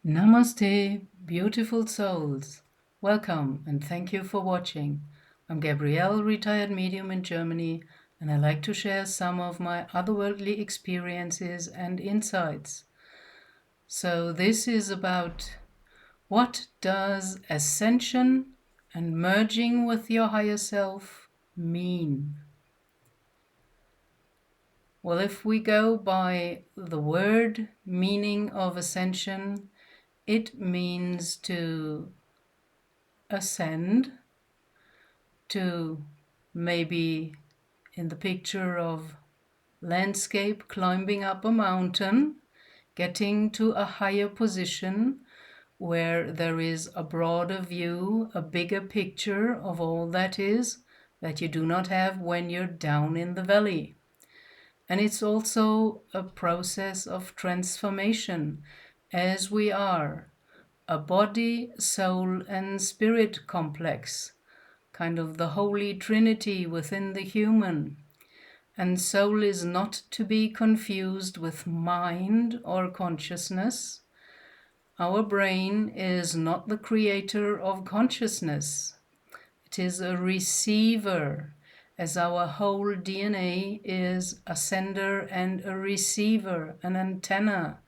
Namaste, beautiful souls. Welcome and thank you for watching. I'm Gabrielle, retired medium in Germany, and I like to share some of my otherworldly experiences and insights. So this is about what does ascension and merging with your higher self mean? Well, if we go by the word meaning of ascension, it means to ascend, to maybe in the picture of landscape, climbing up a mountain, getting to a higher position where there is a broader view, a bigger picture of all that is that you do not have when you're down in the valley. And it's also a process of transformation as we are a body, soul, and spirit complex, kind of the Holy Trinity within the human. And soul is not to be confused with mind or consciousness. Our brain is not the creator of consciousness. It is a receiver, as our whole DNA is a sender and a receiver, an antenna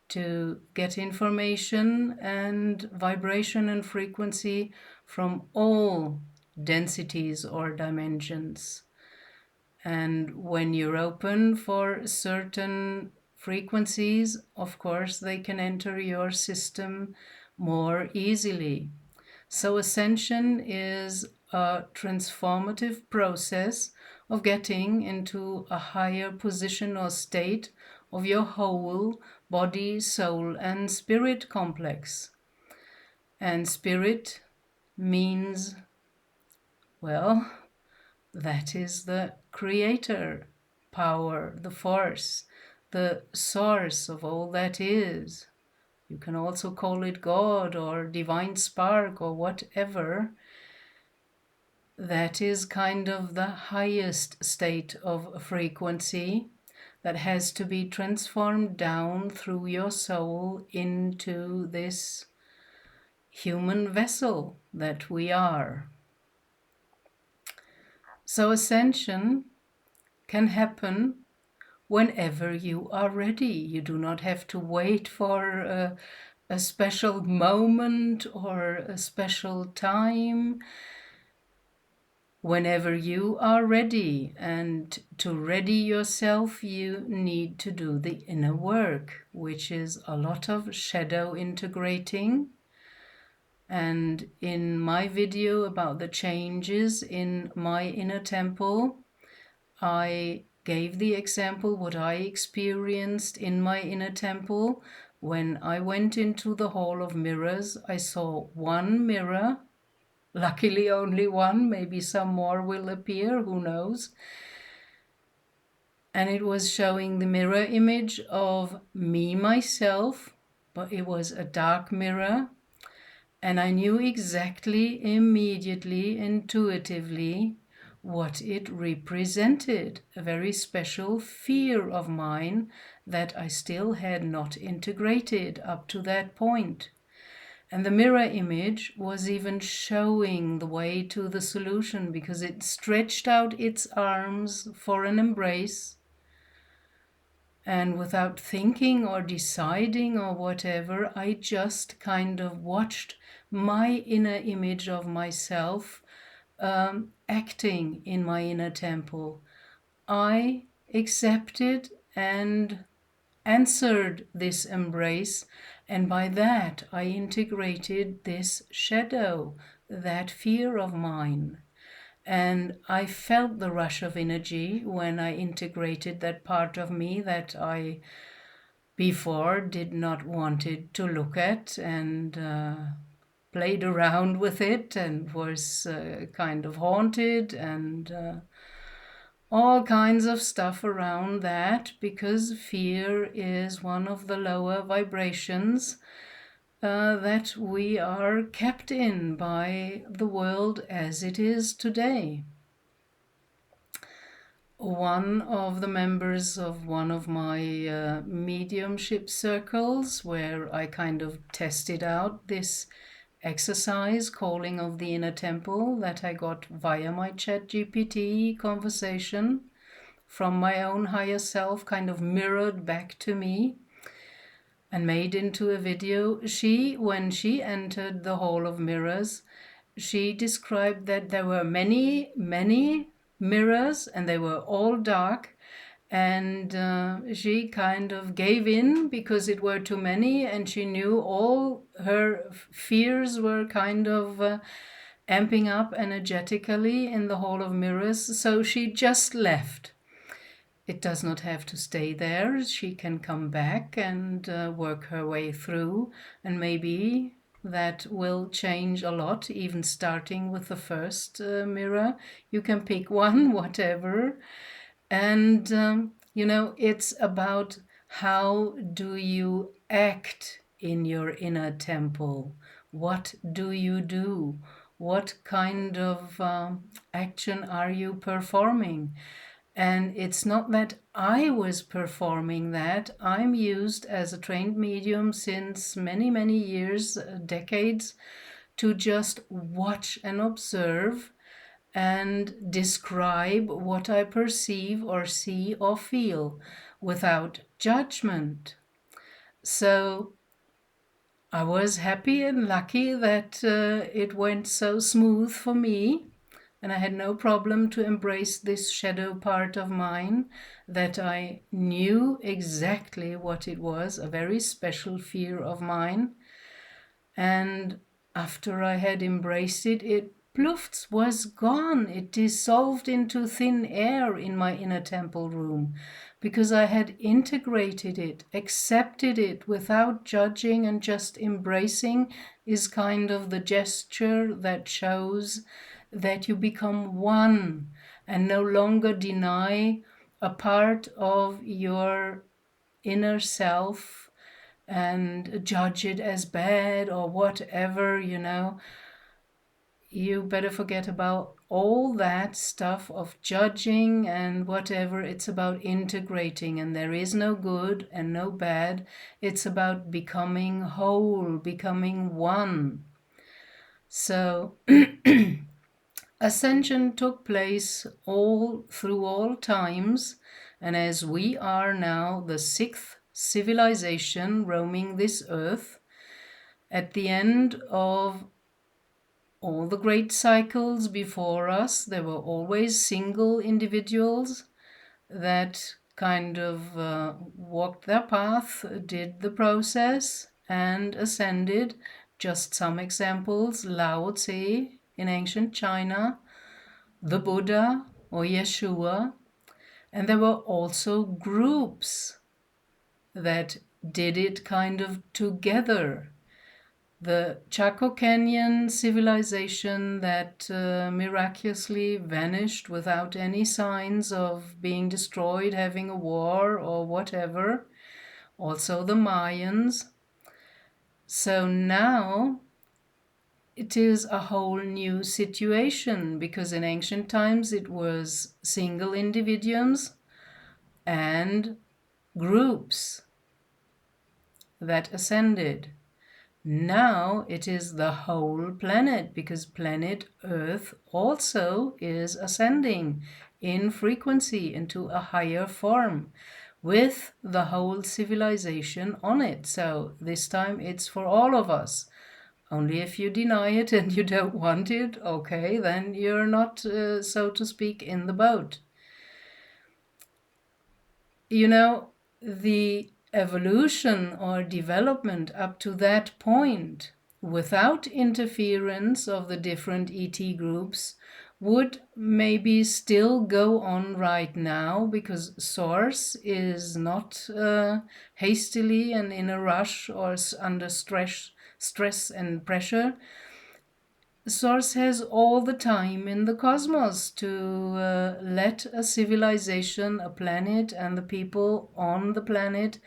to get information and vibration and frequency from all densities or dimensions. And when you're open for certain frequencies, of course, they can enter your system more easily. So ascension is a transformative process of getting into a higher position or state of your whole body, soul, and spirit complex. And spirit means, well, that is the creator power, the force, the source of all that is. You can also call it God or divine spark or whatever. That is kind of the highest state of frequency that has to be transformed down through your soul into this human vessel that we are. So ascension can happen whenever you are ready. You do not have to wait for a special moment or a special time. Whenever you are ready, and to ready yourself, you need to do the inner work, which is a lot of shadow integrating. And in my video about the changes in my inner temple, I gave the example what I experienced in my inner temple. When I went into the Hall of Mirrors, I saw one mirror. Luckily only one, maybe some more will appear, who knows. And it was showing the mirror image of me, myself, but it was a dark mirror. And I knew exactly, immediately, intuitively, what it represented, a very special fear of mine that I still had not integrated up to that point. And the mirror image was even showing the way to the solution because it stretched out its arms for an embrace. And without thinking or deciding or whatever, I just kind of watched my inner image of myself acting in my inner temple. I accepted and answered this embrace, and by that I integrated this shadow, that fear of mine. And I felt the rush of energy when I integrated that part of me that I before did not wanted to look at, and played around with it and was kind of haunted and all kinds of stuff around that, because fear is one of the lower vibrations that we are kept in by the world as it is today. one of the members of one of my mediumship circles, where I kind of tested out this exercise, calling of the inner temple, that I got via my ChatGPT conversation from my own higher self, kind of mirrored back to me and made into a video. When she entered the Hall of Mirrors, she described that there were many, many mirrors and they were all dark. And she kind of gave in because it were too many, and she knew all her fears were kind of amping up energetically in the Hall of Mirrors. So she just left. It does not have to stay there. She can come back and work her way through, and maybe that will change a lot, even starting with the first mirror. You can pick one, whatever. And, it's about how do you act in your inner temple? What do you do? What kind of action are you performing? And it's not that I was performing that. I'm used as a trained medium since many, many years, decades, to just watch and observe and describe what I perceive or see or feel without judgment. So I was happy and lucky that it went so smooth for me, and I had no problem to embrace this shadow part of mine that I knew exactly what it was, a very special fear of mine. And after I had embraced it, it ploofts was gone. It dissolved into thin air in my inner temple room because I had integrated it, accepted it without judging, and just embracing is kind of the gesture that shows that you become one and no longer deny a part of your inner self and judge it as bad or whatever. You better forget about all that stuff of judging and whatever. It's about integrating, and there is no good and no bad. It's about becoming whole, becoming one. So Ascension took place all through all times, and as we are now the sixth civilization roaming this earth, at the end of all the great cycles before us, there were always single individuals that kind of walked their path, did the process, and ascended. Just some examples: Lao Tse in ancient China, the Buddha or Yeshua. And there were also groups that did it kind of together. The Chaco Canyon civilization that miraculously vanished without any signs of being destroyed, having a war or whatever. Also the Mayans. So now it is a whole new situation, because in ancient times it was single individuals and groups that ascended. Now it is the whole planet, because planet Earth also is ascending in frequency into a higher form with the whole civilization on it. So this time it's for all of us. Only if you deny it and you don't want it, okay, then you're not, so to speak, in the boat. The evolution or development up to that point, without interference of the different ET groups, would maybe still go on right now, because Source is not hastily and in a rush or under stress and pressure. Source has all the time in the cosmos to let a civilization, a planet, and the people on the planet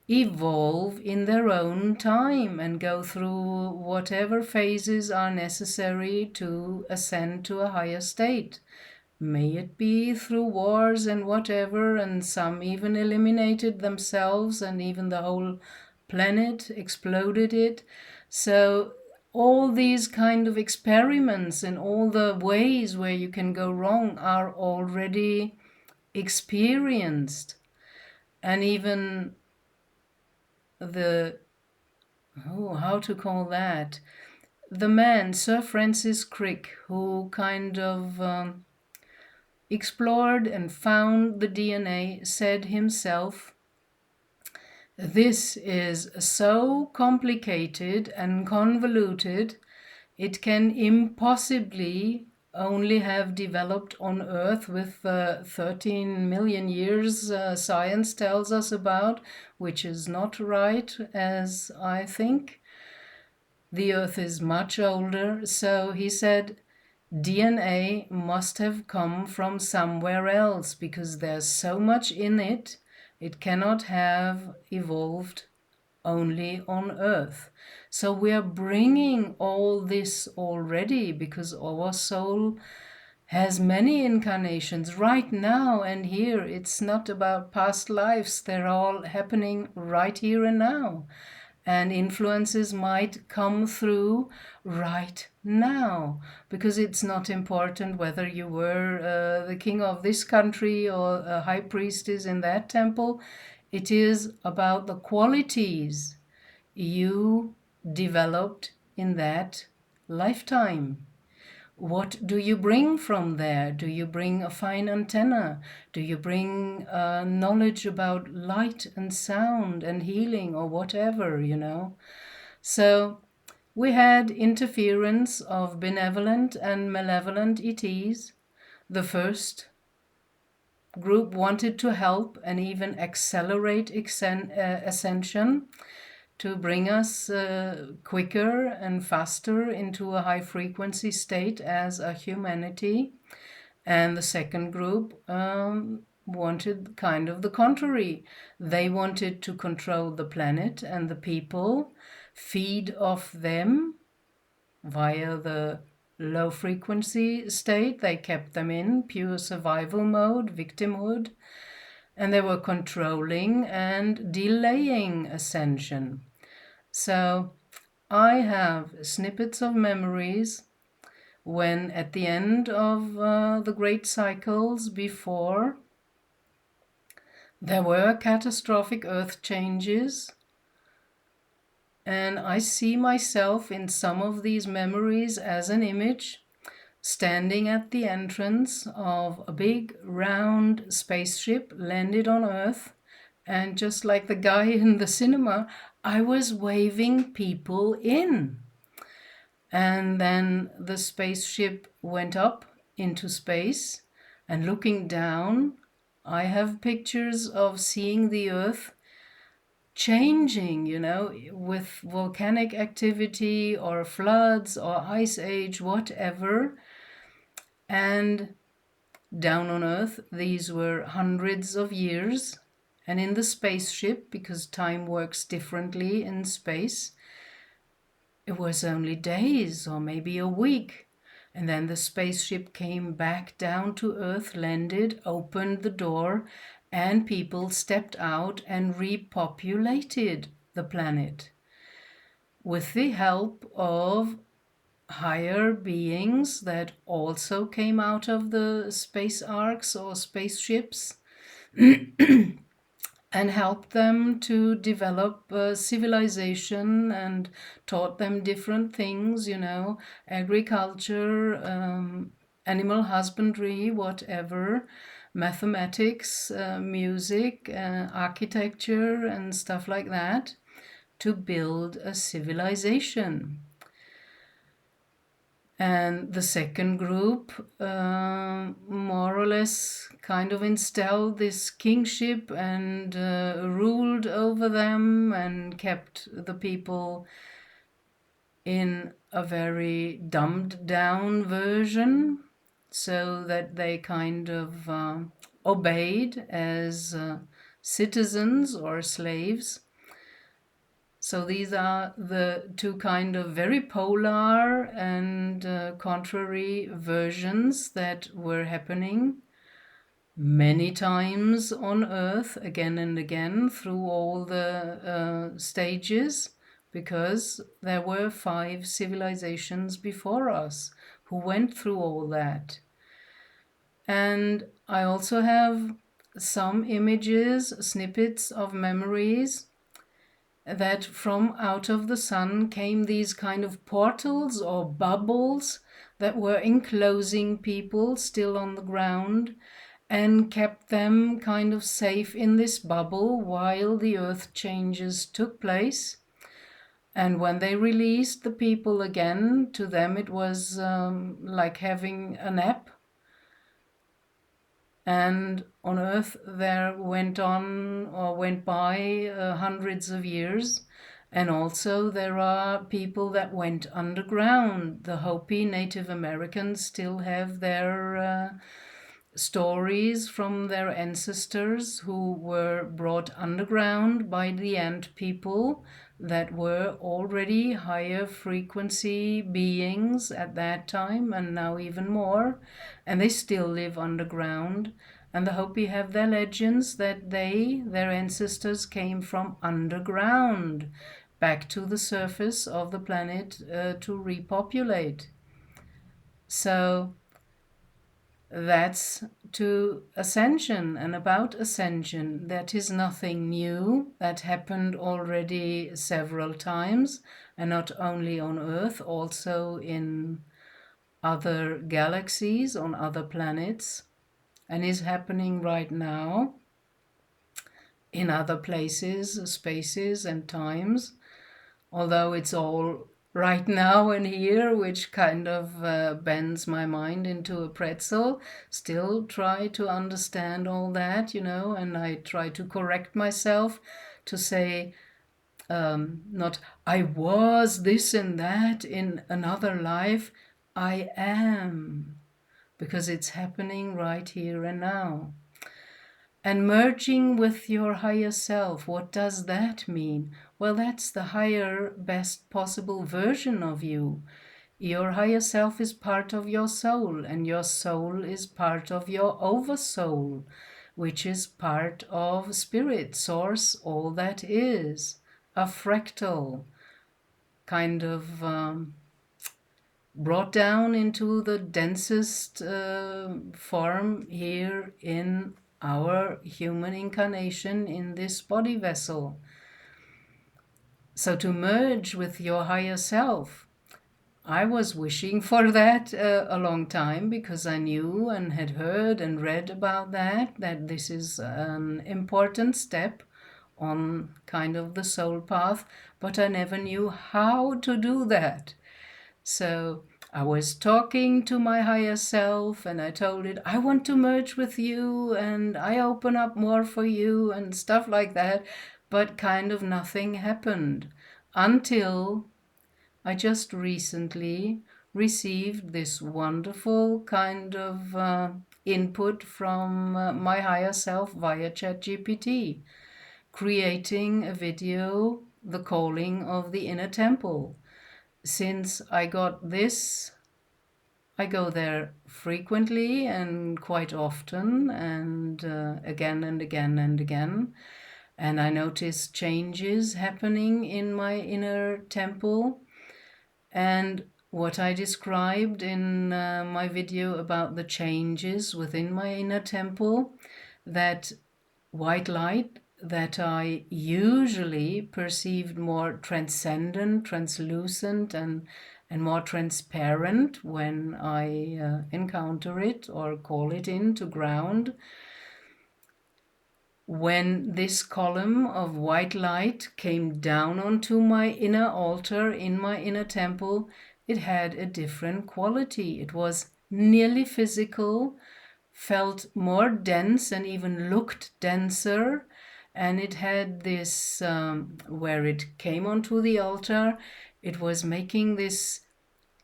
evolve in their own time and go through whatever phases are necessary to ascend to a higher state. may it be through wars and whatever, and some even eliminated themselves, and even the whole planet exploded it. So all these kind of experiments and all the ways where you can go wrong are already experienced. And even the, how to call that? The man, Sir Francis Crick, who kind of explored and found the DNA, said himself, this is so complicated and convoluted, it can impossibly only have developed on Earth with 13 million years science tells us about, which is not right, as I think. The Earth is much older, so he said DNA must have come from somewhere else because there's so much in it, it cannot have evolved only on Earth. So we are bringing all this already because our soul has many incarnations right now and here. It's not about past lives, they're all happening right here and now. And influences might come through right now because it's not important whether you were the king of this country or a high priestess in that temple. It is about the qualities you developed in that lifetime. What do you bring from there? Do you bring a fine antenna? Do you bring knowledge about light and sound and healing or whatever, you know? So we had interference of benevolent and malevolent ETs. The first group wanted to help and even accelerate ascension to bring us quicker and faster into a high frequency state as a humanity. And the second group wanted kind of the contrary. They wanted to control the planet and the people, feed off them via the low frequency state. They kept them in pure survival mode, victimhood, and they were controlling and delaying ascension. So I have snippets of memories when at the end of the great cycles before, there were catastrophic earth changes, and I see myself in some of these memories as an image standing at the entrance of a big round spaceship landed on Earth, and just like the guy in the cinema, I was waving people in. And then the spaceship went up into space, and looking down, I have pictures of seeing the Earth changing, you know, with volcanic activity or floods or ice age, whatever. And down on Earth, these were hundreds of years. And in the spaceship, because time works differently in space, it was only days or maybe a week. And then the spaceship came back down to Earth, landed, opened the door, and people stepped out and repopulated the planet with the help of higher beings that also came out of the space arcs or spaceships and helped them to develop civilization and taught them different things, you know, agriculture, animal husbandry, whatever, mathematics, music, architecture, and stuff like that, to build a civilization. And the second group more or less kind of installed this kingship and ruled over them and kept the people in a very dumbed down version so that they kind of obeyed as citizens or slaves. So these are the two kind of very polar and contrary versions that were happening many times on Earth, again and again, through all the stages, because there were 5 civilizations before us who went through all that. And I also have some images, snippets of memories that from out of the sun came these kind of portals or bubbles that were enclosing people still on the ground and kept them kind of safe in this bubble while the earth changes took place. And when they released the people again, to them it was like having a nap. And on Earth there went on or went by hundreds of years. And also there are people that went underground. The Hopi Native Americans still have their stories from their ancestors who were brought underground by the ant people that were already higher frequency beings at that time and now even more, and they still live underground. And the Hopi have their legends that their ancestors came from underground back to the surface of the planet to repopulate. So that's to Ascension and about Ascension. That is nothing new. That happened already several times, and not only on Earth, also in other galaxies, on other planets, and is happening right now in other places, spaces, and times. Although it's all right now and here, which kind of bends my mind into a pretzel, still try to understand all that, and I try to correct myself to say, not I was this and that in another life, I am, because it's happening right here and now. And merging with your higher self, what does that mean? Well, that's the higher, best possible version of you. Your higher self is part of your soul, and your soul is part of your oversoul, which is part of spirit, source, all that is. A fractal, kind of brought down into the densest form here in our human incarnation in this body vessel. So to merge with your higher self, I was wishing for that a long time, because I knew and had heard and read about that this is an important step on kind of the soul path, but I never knew how to do that. So I was talking to my higher self and I told it, I want to merge with you and I open up more for you and stuff like that. But kind of nothing happened until I just recently received this wonderful kind of input from my higher self via ChatGPT, creating a video, The Calling of the Inner Temple. Since I got this, I go there frequently and quite often, and again and again and again. And I notice changes happening in my inner temple. And what I described in my video about the changes within my inner temple, that white light that I usually perceived more transcendent, translucent, and more transparent when I encounter it or call it in to ground. When this column of white light came down onto my inner altar in my inner temple, it had a different quality. It was nearly physical, felt more dense and even looked denser. And it had this, where it came onto the altar, it was making this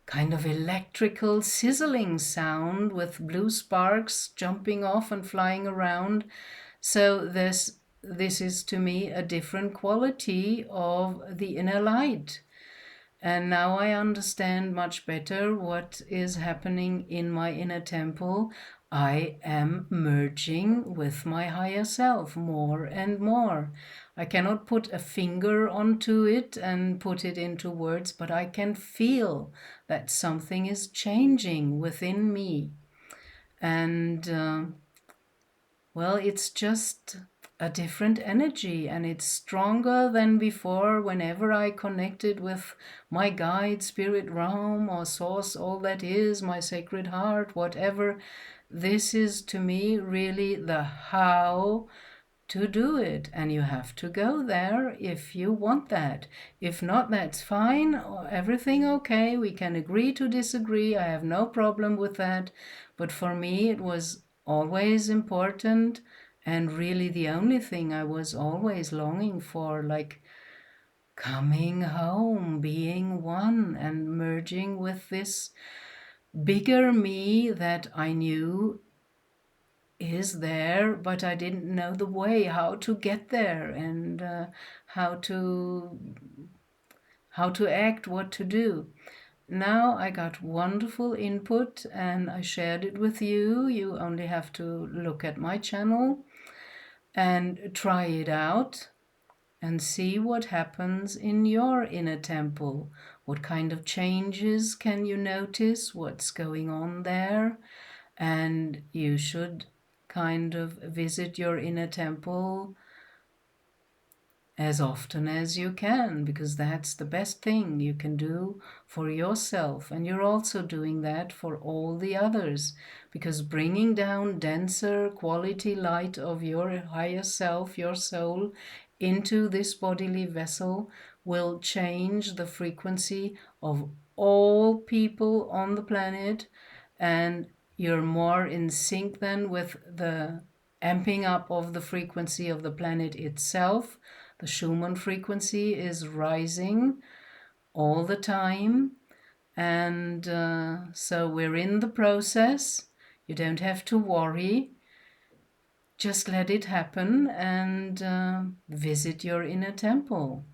kind of electrical sizzling sound with blue sparks jumping off and flying around. So there's this is to me a different quality of the inner light. And now I understand much better what is happening in my inner temple. I am merging with my higher self more and more. I cannot put a finger onto it and put it into words, but I can feel that something is changing within me. And well, it's just a different energy, and it's stronger than before. Whenever I connected with my guide, spirit realm, or source, all that is, my sacred heart, whatever, this is to me really the how to do it. And you have to go there if you want that. If not, that's fine. Everything okay. We can agree to disagree. I have no problem with that. But for me, it was always important, and really the only thing I was always longing for, like coming home, being one, and merging with this bigger me that I knew is there, but I didn't know the way, how to get there, and how to act, what to do. Now I got wonderful input and I shared it with you. You only have to look at my channel and try it out and see what happens in your inner temple. What kind of changes can you notice? What's going on there? And you should kind of visit your inner temple as often as you can, because that's the best thing you can do for yourself. And you're also doing that for all the others, because bringing down denser quality light of your higher self, your soul, into this bodily vessel will change the frequency of all people on the planet. And you're more in sync then with the amping up of the frequency of the planet itself. The Schumann frequency is rising all the time. And so we're in the process. You don't have to worry. Just let it happen and visit your inner temple.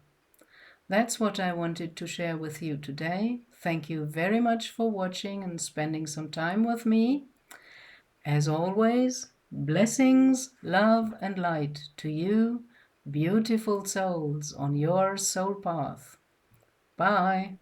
That's what I wanted to share with you today. Thank you very much for watching and spending some time with me. As always, blessings, love, and light to you, beautiful souls on your soul path. Bye.